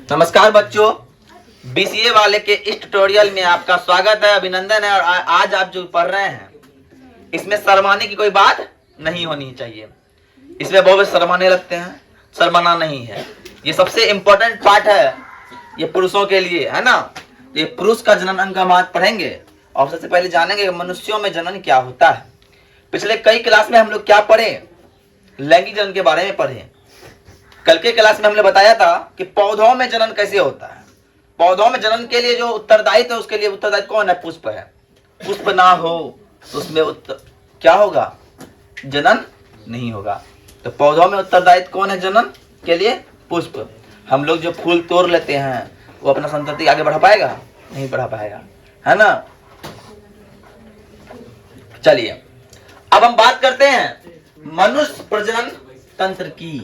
नमस्कार बच्चों, बीसीए वाले के इस ट्यूटोरियल में आपका स्वागत है, अभिनंदन है। और आज आप जो पढ़ रहे हैं इसमें शर्माने की कोई बात नहीं होनी चाहिए। इसमें बहुत शर्माने लगते हैं, शर्माना नहीं है। ये सबसे इम्पोर्टेंट पार्ट है, ये पुरुषों के लिए है ना। ये पुरुष का जनन अंग हम आज पढ़ेंगे और सबसे पहले जानेंगे मनुष्यों में जनन क्या होता है। पिछले कई क्लास में हम लोग क्या पढ़े, लैंगिक जनन के बारे में पढ़े। कल के क्लास में हमने बताया था कि पौधों में जनन कैसे होता है। पौधों में जनन के लिए जो उत्तरदायित्व है, उसके लिए उत्तरदायित्व कौन है? पुष्प है। पुष्प ना हो तो उसमें क्या होगा? जनन नहीं होगा। तो पौधों में उत्तरदायित्व कौन है जनन के लिए? पुष्प। हम लोग जो फूल तोड़ लेते हैं वो अपना संतति आगे बढ़ा पाएगा? नहीं बढ़ा पाएगा, है ना। चलिए अब हम बात करते हैं मनुष्य प्रजनन तंत्र की।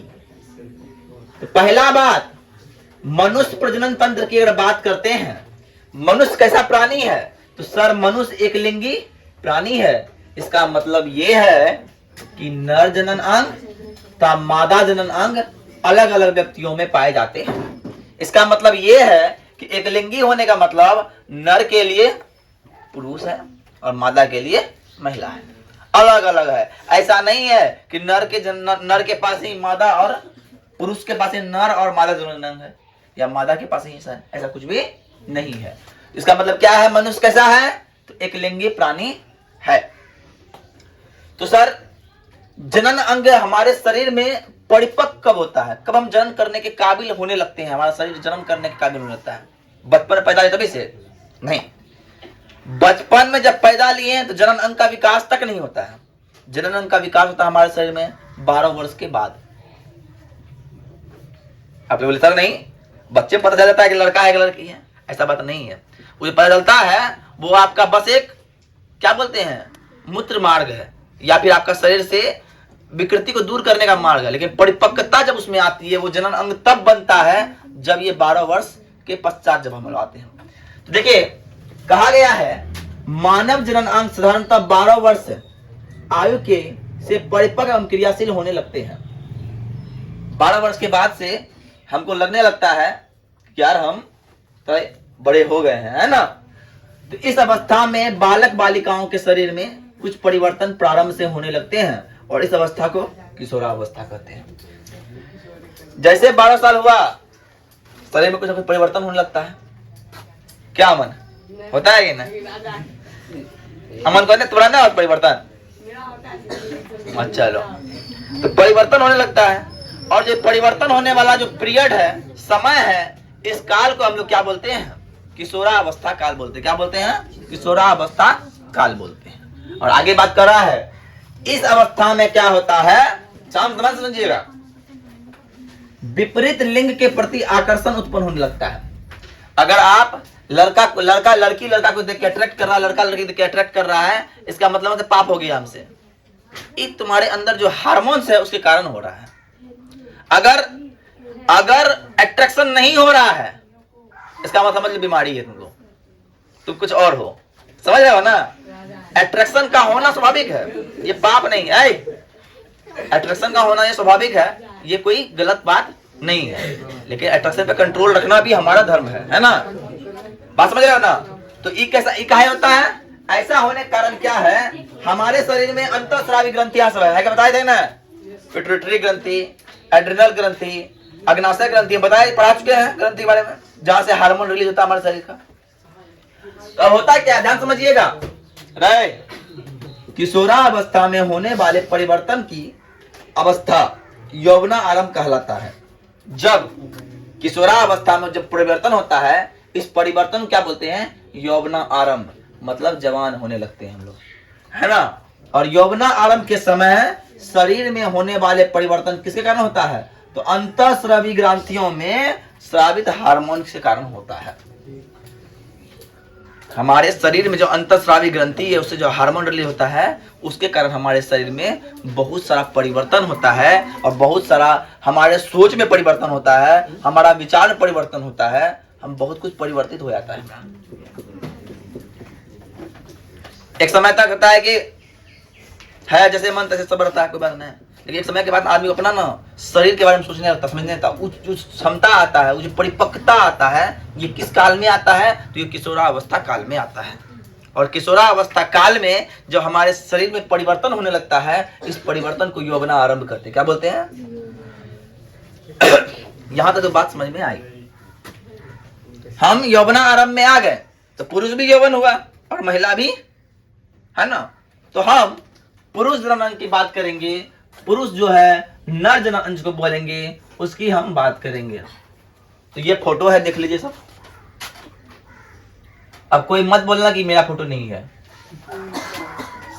तो पहला बात, मनुष्य प्रजनन तंत्र की अगर बात करते हैं, मनुष्य कैसा प्राणी है? तो सर मनुष्य एक लिंगी प्राणी है। इसका मतलब यह है कि नर जनन अंग तथा मादा जनन अंग अलग अलग व्यक्तियों में पाए जाते हैं। इसका मतलब यह है कि एक लिंगी होने का मतलब नर के लिए पुरुष है और मादा के लिए महिला है, अलग अलग है। ऐसा नहीं है कि नर के पास ही मादा और पुरुष के पास ही नर और मादा जनन अंग है, या मादा के पास ही ऐसा कुछ भी नहीं है। इसका मतलब क्या है? मनुष्य कैसा है? तो एक लिंगी प्राणी है। तो सर जनन अंग हमारे शरीर में परिपक्व कब होता है? कब हम जनन करने के काबिल होने लगते हैं? हमारा शरीर जन्म करने के काबिल होने लगता है बचपन में पैदा लिए तभी से नहीं। बचपन में जब पैदा लिए हैं तो जनन अंग का विकास तक नहीं होता है। जनन अंग का विकास होता है हमारे शरीर में 12 वर्ष के बाद। आप बोले सर नहीं, बच्चे पता चल जाता है कि लड़का है कि लड़की है, ऐसा बात नहीं है। मुझे पता चलता है वो आपका बस एक क्या बोलते हैं मूत्र मार्ग है, या फिर आपका शरीर से विकृति को दूर करने का मार्ग है। लेकिन परिपक्वता जब उसमें आती है वो जनन अंग तब बनता है जब ये 12 वर्ष के पश्चात जब हम लोग आते हैं। तो देखिए कहा गया है मानव जनन अंग साधारणतः 12 वर्ष आयु के से परिपक्व एवं क्रियाशील होने लगते हैं। 12 वर्ष के बाद से हमको लगने लगता है कि यार हम तो बड़े हो गए हैं, है ना। तो इस अवस्था में बालक बालिकाओं के शरीर में कुछ परिवर्तन प्रारंभ से होने लगते हैं और इस अवस्था को किशोरावस्था कहते हैं। जैसे 12 साल हुआ शरीर में कुछ ना कुछ परिवर्तन होने लगता है। क्या अमन होता है कि ना? अमन को तुम्हारा ना परिवर्तन? अच्छा लो, तो परिवर्तन होने लगता है और जो परिवर्तन होने वाला जो पीरियड है, समय है, इस काल को हम लोग क्या बोलते हैं? किशोरावस्था काल बोलते हैं। क्या बोलते हैं? किशोरावस्था काल बोलते हैं। और आगे बात कर रहा है इस अवस्था में क्या होता है, समझ समझिएगा, विपरीत लिंग के प्रति आकर्षण उत्पन्न होने लगता है। अगर आप लड़की लड़का को देख के अट्रैक्ट कर रहा है, लड़का लड़की देख के अट्रैक्ट कर रहा है, इसका मतलब पाप हो गया हमसे। ये तुम्हारे अंदर जो हार्मोन्स है उसके कारण हो रहा है। अगर अट्रैक्शन नहीं हो रहा है इसका मतलब समझ लो बीमारी है तुमको, तुम कुछ और हो। समझ रहे हो ना? अट्रैक्शन का होना स्वाभाविक है, ये पाप नहीं है। अट्रैक्शन का होना ये स्वाभाविक है, ये कोई गलत बात नहीं है। लेकिन अट्रैक्शन पे कंट्रोल रखना भी हमारा धर्म है ना। बात समझ रहे हो ना? तो ये कैसा ये काहे होता है? ऐसा होने का कारण क्या है? हमारे शरीर में अंतःस्रावी ग्रंथियां सब है। क्या बताए थे ना? पिट्यूटरी ग्रंथि, एड्रिनल ग्रंथि, अग्नाशय ग्रंथि, बताए पढ़ा चुके हैं ग्रंथि के बारे में, जहां से हार्मोन रिलीज होता है हमारे शरीर का। तो होता क्या, ध्यान समझिएगा। किशोरावस्था में होने वाले परिवर्तन की अवस्था यौवना आरंभ कहलाता है। जब किशोरावस्था में जब परिवर्तन होता है, इस परिवर्तन क्या बोलते हैं? यौवना आरंभ, मतलब जवान होने लगते हैं हम लोग, है ना। और यौवना आरंभ के समय शरीर में होने वाले परिवर्तन किसके कारण होता है? तो अंतःस्रावी ग्रंथियों में स्रावित हार्मोन के कारण होता है। हमारे शरीर में जो अंतःस्रावी ग्रंथि है उससे जो हार्मोन रिलीज होता है उसके कारण हमारे शरीर में बहुत सारा परिवर्तन होता है और बहुत सारा हमारे सोच में परिवर्तन होता है, हमारा विचार में परिवर्तन होता है, हम बहुत कुछ परिवर्तित हो जाता है। एक समय तक होता है कि है जैसे मन तैसे सब रहता है, कोई बात नहीं। लेकिन एक समय के बाद आदमी अपना ना शरीर के बारे में सोचने लगता, समझने लगता, जो क्षमता आता है, वो जो परिपक्वता आता है, ये किस काल में आता है? तो ये किशोरावस्था काल में आता है। और किशोरावस्था काल में जब हमारे शरीर में परिवर्तन होने लगता है, इस परिवर्तन को यौवना आरंभ करते हैं। क्या बोलते हैं? यहां तक तो बात समझ में आई। हम यौवना आरंभ में आ गए तो पुरुष भी यौवन हुआ और महिला भी, है ना। तो हम पुरुष जनन की बात करेंगे, पुरुष जो है नर जनन को बोलेंगे, उसकी हम बात करेंगे। तो ये फोटो है, देख लीजिए सब। अब कोई मत बोलना कि मेरा फोटो नहीं है,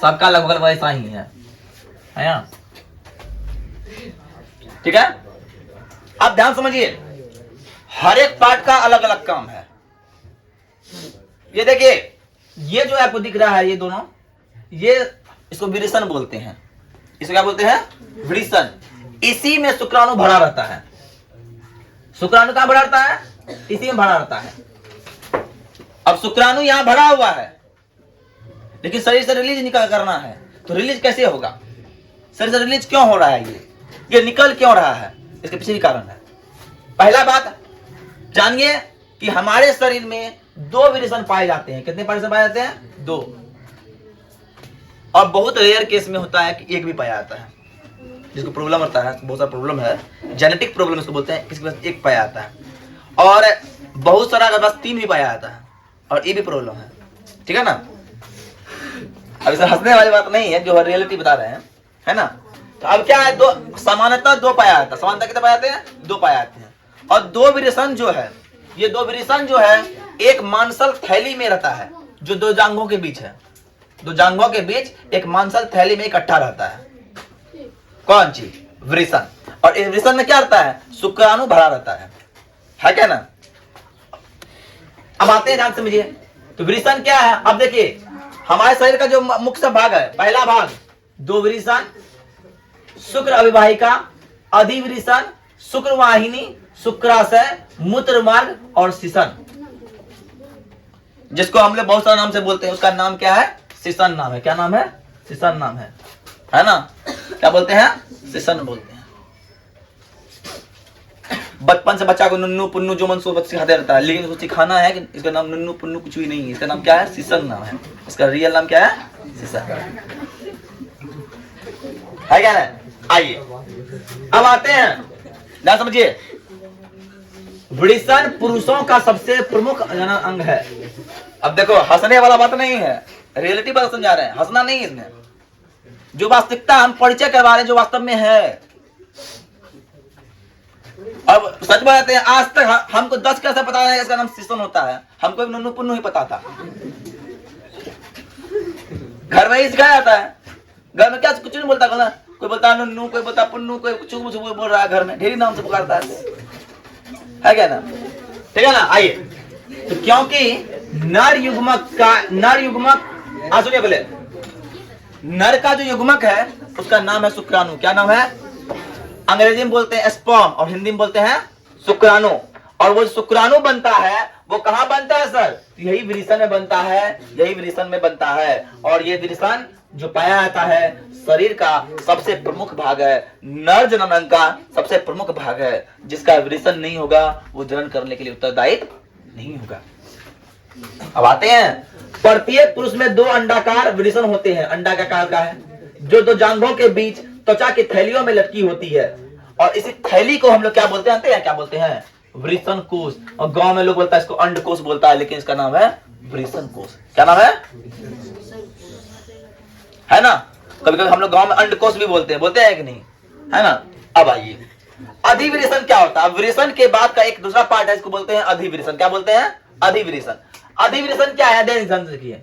सबका लगभग वैसा ही है ना। ठीक है, आप ध्यान समझिए, हर एक पार्ट का अलग अलग काम है। ये देखिए, ये जो आपको दिख रहा है, ये दोनों, ये इसको विरेचन बोलते हैं। इसको क्या बोलते हैं? विरेचन। इसी में शुक्राणु भरा रहता है। शुक्राणु कहां भरा रहता है? इसी में भरा रहता है। अब शुक्राणु यहां भरा हुआ है, लेकिन शरीर से रिलीज निकल करना है, तो रिलीज कैसे होगा? शरीर से रिलीज क्यों हो रहा है? ये निकल क्यों रहा है? इसके पीछे भी कारण है। पहला बात जानिए कि हमारे शरीर में 2 विरेचन पाए जाते हैं। कितने विरेचन पाए जाते हैं? 2। और बहुत रेयर केस में होता है कि एक भी पाया जाता है। जिसको प्रॉब्लम होता है, बहुत सारा प्रॉब्लम है, जेनेटिक प्रॉब्लम इसको बोलते हैं, किसी के पास एक पाया जाता है, और बहुत सारा के पास 3 भी पाया जाता है, और ये भी प्रॉब्लम है। ठीक है ना। अब इसे हंसने वाली बात नहीं है, जो रियलिटी बता रहे हैं, है ना। तो अब क्या है, 2 सामान्यतः 2 पाया जाता है। सामान्यतः कितने पाए जाते हैं? 2 पाए जाते हैं। और 2 विरेचन जो है, ये 2 विरेचन जो है एक मांसल थैली में रहता है, जो 2 जांघों के बीच है। 2 जांघों के बीच एक मांसल थैली में इकट्ठा रहता है। कौन चीज? विरेचन। और इस विरेचन में क्या रहता है? शुक्राणु भरा रहता है क्या ना। अब आते हैं, ध्यान समझिए। तो विरेचन क्या है? अब देखिए, हमारे शरीर का जो मुख्य भाग है, पहला भाग 2 विरेचन, शुक्र अविवाहिका, अधिविरेचन, शुक्रवाहिनी, शुक्राशय, मूत्र मार्ग और शिशन, जिसको हम लोग बहुत सारे नाम से बोलते हैं। उसका नाम क्या है? शिशन नाम है। क्या नाम है? शिशन नाम है ना। क्या बोलते हैं? शिशन बोलते हैं। बचपन से बच्चा को नुन्नू पुन्नू जो मन सो सिखाते रहता है, लेकिन उसको सिखाना है कि इसका नाम नुन्नू पुन्नू कुछ भी नहीं है। इसका नाम क्या है? शिशन नाम है। इसका रियल नाम क्या है? शिशन है क्या ना। आइए अब आते हैं, ध्यान समझिए। विरेचन पुरुषों का सबसे प्रमुख जनन अंग है। अब देखो, हंसने वाला बात नहीं है, रियलिटी बात समझा रहे हैं, हंसना नहीं है इसमें। जो वास्तविकता हम परिचय करवा रहे हैं, जो वास्तव में है। अब सच बताते हैं, आज तक हमको 10 कैसे पता है इसका नाम शिशन होता है? हमको नुन्नू पुन्नू ही पता था। घर में ही सिखाया जाता है। घर में क्या कुछ नहीं बोलता, कोई बोलता नुन्नू, कोई बोलता पुन्नू, कोई कुछ बोल रहा है। घर में ढेरी नाम से पुकारता है क्या ना। ठीक है ना। आइए, तो क्योंकि नर युग्मक, सुनिए पहले, नर का जो युग्मक है उसका नाम है शुक्राणु। क्या नाम है? अंग्रेजी में बोलते हैं स्पर्म और हिंदी में बोलते हैं शुक्राणु। और वो शुक्राणु बनता है, वो कहां बनता है सर? यही विरेचन में बनता है, यही विरेचन में बनता है। और ये विरेचन जो पाया जाता है शरीर का सबसे प्रमुख भाग है, नर जनन अंग का सबसे प्रमुख भाग है। जिसका विरेचन नहीं होगा वो जनन करने के लिए उत्तरदायी नहीं होगा। अब आते हैं, प्रत्येक पुरुष में 2 अंडाकार विरेचन होते हैं। अंडाकार का है जो 2 जांघों के बीच त्वचा की थैलियों में लटकी होती है। और इसी थैली को हम लोग क्या बोलते हैं? क्या बोलते हैं? विरेचन कोष। और गांव में लोग बोलता है इसको अंडकोष बोलता है, लेकिन इसका नाम है विरेचन कोष। क्या नाम है ना। कभी कभी हम लोग गांव में अंडकोष भी बोलते हैं कि नहीं, है ना। अब आइए, अधिविरेचन क्या होता है? विरेचन के बाद का एक दूसरा पार्ट है, इसको बोलते हैं अधिविरेचन। क्या बोलते हैं? अधिविरेचन। अधिविरेचन क्या है? देखिए,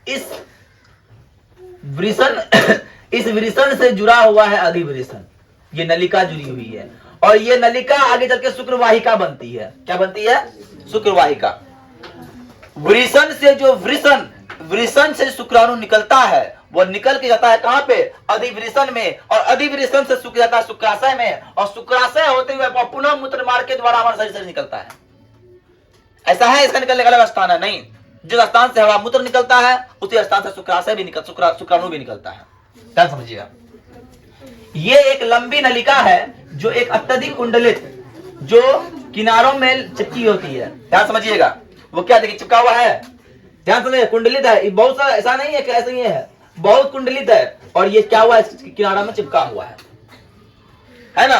इस विरेचन से जुड़ा हुआ है अधिविरेचन। ये नलिका जुड़ी हुई है, और ये नलिका आगे चल के शुक्रवाहिका बनती है। क्या बनती है? शुक्रवाहिका। विरेचन से जो विरेचन से शुक्राणु निकलता है, वो निकल के जाता है कहां पे? अधिविरेचन में। और अधिविरेचन से सूख जाता है शुक्राशय में, और शुक्राशय होते हुए पुनः मूत्र मार्ग के द्वारा हमारे शरीर से निकलता है। ऐसा है इसका निकलने का अलग स्थान है? नहीं। जिस स्थान से हमारा मूत्र निकलता है उसी स्थान से शुक्राशय भी शुक्राणु भी निकलता है। ध्यान समझिएगा। ये एक लंबी नलिका है जो एक अत्यधिक कुंडलित, जो किनारों में चिपकी होती है। ध्यान समझिएगा, वो क्या देखिए चिपका हुआ है, ध्यान समझिए, कुंडलित है। बहुत सारा ऐसा नहीं है कि ऐसा ही है, बहुत कुंडलित है और ये क्या हुआ है, किनारा में चिपका हुआ है ना।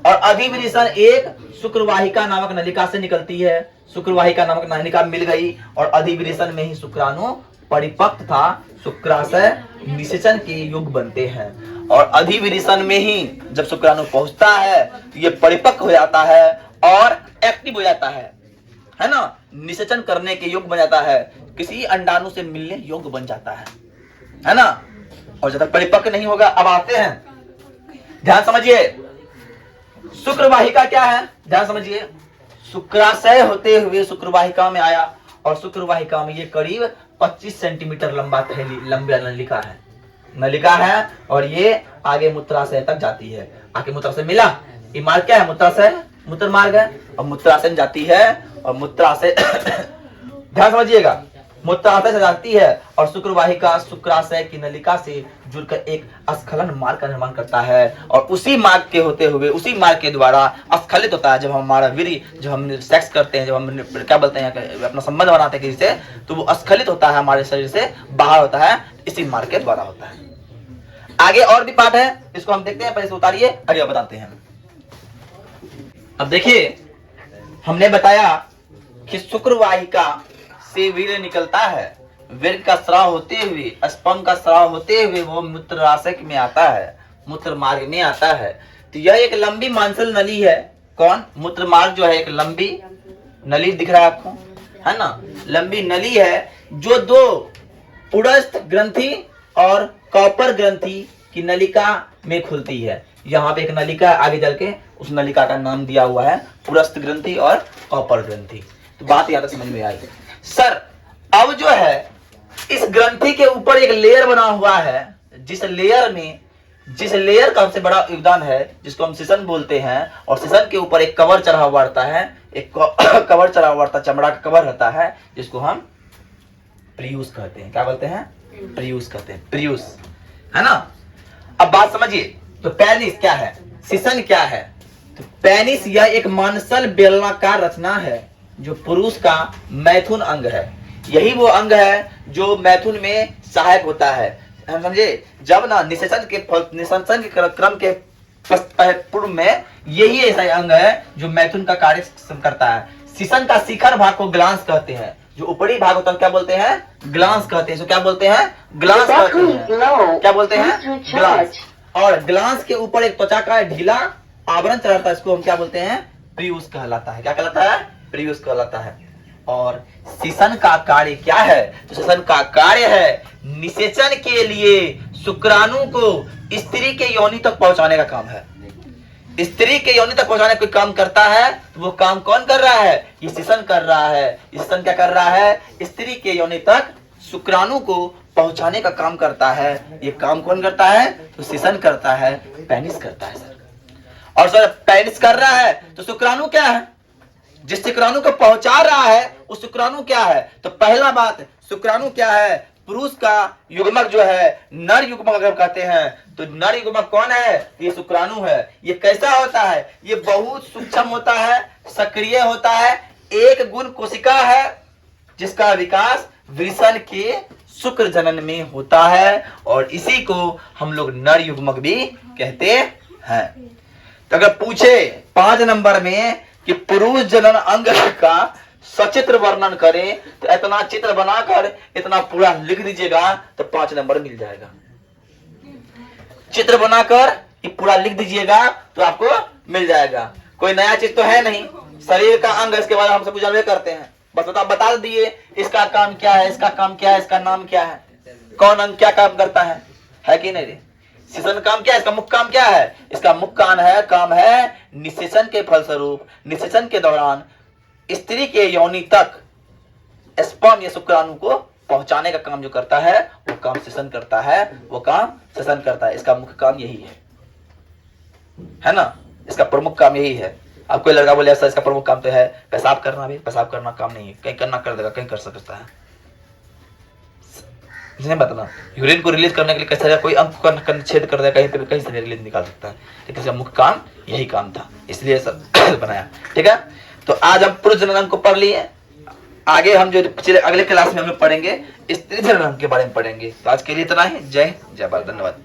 और अधिविरिसन एक शुक्रवाहिका नामक नलिका से निकलती है। शुक्रवाहिका नामक नलिका मिल गई और अधिविरिसन में ही शुक्राणु परिपक्व था, शुक्राशय निषेचन के युग बनते हैं। और अधिविरिसन में ही जब शुक्राणु पहुंचता है ये परिपक्व हो जाता है और एक्टिव हो जाता है ना, निषेचन करने के योग्य बन जाता है, किसी अंडाणु से मिलने योग्य बन जाता है ना। और जब तक परिपक्व नहीं होगा, अब आते हैं, ध्यान समझिए, शुक्रवाहिका क्या है, ध्यान समझिए। शुक्राशय होते हुए शुक्रवाहिका में आया और शुक्रवाहिका में ये करीब 25 सेंटीमीटर लंबा नलिका है और ये आगे मूत्राशय तक जाती है। आगे मूत्राशय मिला, ये मार्ग क्या है, मूत्राशय, मूत्र मार्ग है, और मूत्राशय में जाती है और मूत्राशय ध्यान समझिएगा, मूत्राशय से जाती है और शुक्रवाहिका शुक्राशय की नलिका से जुड़कर एक स्खलन मार्ग का निर्माण करता है और उसी मार्ग के होते हुए, उसी मार्ग के द्वारा स्खलित होता है। जब हमारा वीर्य, जब हम सेक्स करते हैं, जब हम क्या बोलते हैं, अपना संबंध बनाते हैं किसी से, तो वो स्खलित होता है, हमारे शरीर से बाहर होता है, इसी मार्ग के द्वारा होता है। आगे और भी पाठ है, इसको हम देखते हैं, पहले से उतारिए, आगे बताते हैं। अब देखिए, हमने बताया कि शुक्रवाहिका से वीर्य निकलता है, वीर्य का स्राव होते हुए, स्पर्म का स्राव होते हुए वो मूत्राशय में आता है, मूत्र मार्ग में आता है। तो यह एक लंबी मांसल नली है। कौन, मूत्र मार्ग जो है एक लंबी नली दिख रहा है आपको, है ना, लंबी नली है जो दो उड़स्थ ग्रंथि और कॉपर ग्रंथि की नलिका में खुलती है। यहाँ पे एक नलिका आगे चल के उस नलिका का नाम दिया हुआ है पुरस्थ ग्रंथि और कॉपर ग्रंथि। तो बात यहाँ तक समझ में आई। सर अब जो है इस ग्रंथि के ऊपर एक लेयर बना हुआ है, जिस लेयर का सबसे बड़ा योगदान है, जिसको हम सिसन बोलते हैं, और सिसन के ऊपर एक कवर चढ़ा हुआ रहता है, एक कवर चढ़ा हुआ रहता है, चमड़ा का कवर रहता है, जिसको हम प्रियूस कहते हैं। क्या बोलते हैं, प्रियूस कहते हैं, प्रियूस, है ना। अब बात समझिए, तो पेनिस क्या है, सिसन क्या है। तो पेनिस यह एक मांसल बेलनाकार रचना है जो पुरुष का मैथुन अंग है। यही वो अंग है जो मैथुन में सहायक होता है, हम समझे। जब ना निषेचन के क्रम के पूर्व में यही ऐसा अंग है जो मैथुन का कार्य करता है। सिसन का शिखर भाग को ग्लांस कहते हैं, जो ऊपरी भाग होता है क्या बोलते हैं, ग्लांस कहते हैं। तो क्या बोलते हैं, ग्लांस कहते हैं, क्या बोलते हैं, ग्लांस। और ग्लांस के ऊपर एक त्वचा का ढीला आवरण चढ़ता है, इसको हम क्या बोलते हैं, प्रियूस कहलाता है। क्या कहलाता है, प्रियूस कहलाता है। और सिसन का कार्य क्या है, तो सिसन का कार्य है निषेचन के लिए शुक्राणु को स्त्री के योनि तक पहुंचाने का काम है। स्त्री के योनि तक पहुंचाने कोई काम करता है तो वो काम कौन कर रहा है, ये सिसन कर रहा है। सिसन क्या कर रहा है, स्त्री के योनि तक शुक्राणु को पहुंचाने का काम करता है। ये काम कौन करता है, तो सिसन करता है, पेनिस करता है सर। और सर पेनिस कर रहा है तो शुक्राणु क्या है, जिस शुक्राणु को पहुंचा रहा है उस शुक्राणु क्या है। तो पहला बात, शुक्राणु क्या है, पुरुष का युग्मक जो है, नर युग्मक अगर कहते हैं तो नर युग्मक कौन है, ये शुक्राणु है। ये कैसा होता है, ये बहुत सूक्ष्म होता है, सक्रिय होता है, एक गुण कोशिका है जिसका विकास वृषण के शुक्र जनन में होता है और इसी को हम लोग नर युग्मक भी कहते हैं। तो अगर पूछे 5 नंबर में कि पुरुष जनन अंग का सचित्र वर्णन करें तो इतना चित्र बनाकर इतना पूरा लिख दीजिएगा तो 5 नंबर मिल जाएगा। चित्र बनाकर ये पूरा लिख दीजिएगा तो आपको मिल जाएगा। कोई नया चीज तो है नहीं, शरीर का अंग, इसके बाद हम सब जानवे करते हैं, बस बता दिए इसका काम क्या है, इसका काम क्या है, इसका नाम क्या है, कौन अंग क्या काम करता है कि नहीं रे। सिसन काम क्या है, इसका मुख्य काम क्या है, इसका मुख्य काम है निषेचन के फलस्वरूप, निषेचन के दौरान स्त्री के योनि तक स्पर्म या शुक्राणु को पहुंचाने का काम जो करता है वो काम सिसन करता है, वो काम सिसन करता है। इसका मुख्य काम यही है ना, इसका प्रमुख काम यही है। अब कोई लड़का बोले ऐसा इसका प्रमुख काम तो है पेशाब करना, भी पेशाब करना काम नहीं है, कहीं करना कर देगा, कहीं कर सकता है। इसने बताना यूरिन को रिलीज करने के लिए कैसे कोई अंक का छेद कर दिया कहीं पे कहीं से रिलीज निकाल सकता है, लेकिन इसका मुख्य काम यही काम था, इसलिए सब बनाया। ठीक है, तो आज हम पुरुष जनन अंग को पढ़ लिए, आगे हम जो अगले क्लास में हम लोग पढ़ेंगे स्त्री जनन अंग के बारे में पढ़ेंगे। तो आज के लिए इतना ही। जय भारत, धन्यवाद।